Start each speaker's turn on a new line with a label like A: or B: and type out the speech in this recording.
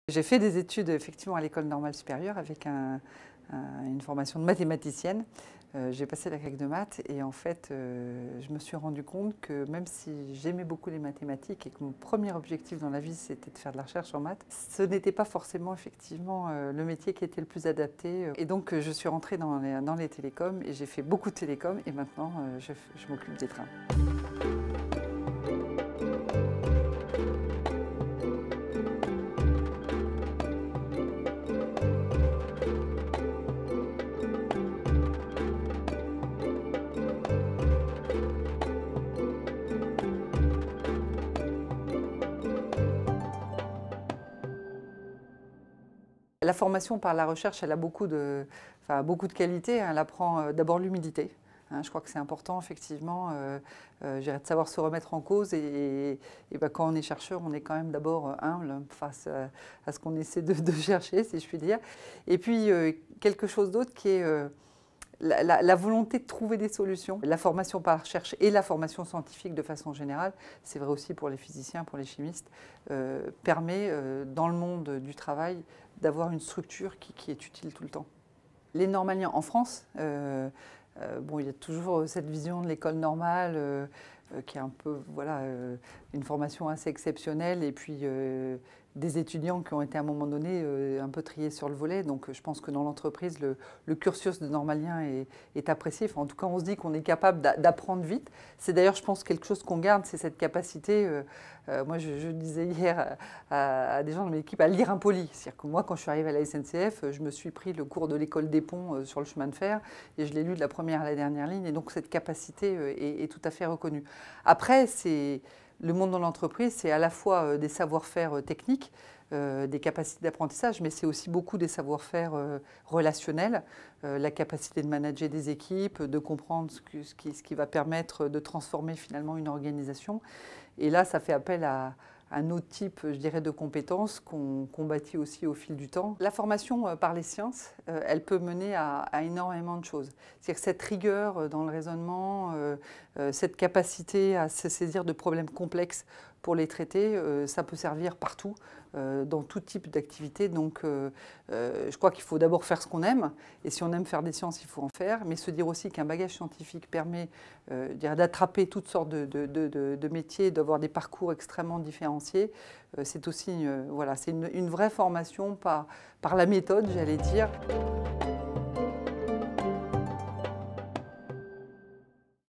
A: J'ai fait des études effectivement à l'École normale supérieure avec une formation de mathématicienne. J'ai passé la grecque de maths et en fait je me suis rendu compte que même si j'aimais beaucoup les mathématiques et que mon premier objectif dans la vie c'était de faire de la recherche en maths, ce n'était pas forcément effectivement le métier qui était le plus adapté. Et donc je suis rentrée dans les télécoms et j'ai fait beaucoup de télécoms et maintenant je m'occupe des trains. La formation par la recherche, elle a beaucoup de qualités. Elle apprend d'abord l'humilité. Je crois que c'est important, effectivement, de savoir se remettre en cause. Et quand on est chercheur, on est quand même d'abord humble face à ce qu'on essaie de chercher, si je puis dire. Et puis, quelque chose d'autre qui est la volonté de trouver des solutions. La formation par la recherche et la formation scientifique de façon générale, c'est vrai aussi pour les physiciens, pour les chimistes, permet dans le monde du travail d'avoir une structure qui est utile tout le temps. Les normaliens en France, il y a toujours cette vision de l'école normale qui est un peu une formation assez exceptionnelle et puis des étudiants qui ont été à un moment donné un peu triés sur le volet. Donc je pense que dans l'entreprise, le cursus de normalien est apprécié. Enfin, en tout cas, on se dit qu'on est capable d'apprendre vite. C'est d'ailleurs, je pense, quelque chose qu'on garde, c'est cette capacité. Moi, je disais hier à des gens de mon équipe à lire un poli. C'est-à-dire que moi, quand je suis arrivée à la SNCF, je me suis pris le cours de l'école des ponts sur le chemin de fer et je l'ai lu de la première à la dernière ligne. Et donc, cette capacité est tout à fait reconnue. Après, le monde dans l'entreprise, c'est à la fois des savoir-faire techniques, des capacités d'apprentissage, mais c'est aussi beaucoup des savoir-faire relationnels, la capacité de manager des équipes, de comprendre ce qui va permettre de transformer finalement une organisation. Et là, ça fait appel à un autre type, je dirais, de compétences qu'on bâtit aussi au fil du temps. La formation par les sciences, elle peut mener à énormément de choses. C'est-à-dire que cette rigueur dans le raisonnement, cette capacité à se saisir de problèmes complexes pour les traiter, ça peut servir partout, dans tout type d'activité. Donc je crois qu'il faut d'abord faire ce qu'on aime, et si on aime faire des sciences, il faut en faire, mais se dire aussi qu'un bagage scientifique permet d'attraper toutes sortes de métiers, d'avoir des parcours extrêmement différenciés. C'est aussi c'est une vraie formation par la méthode, j'allais dire.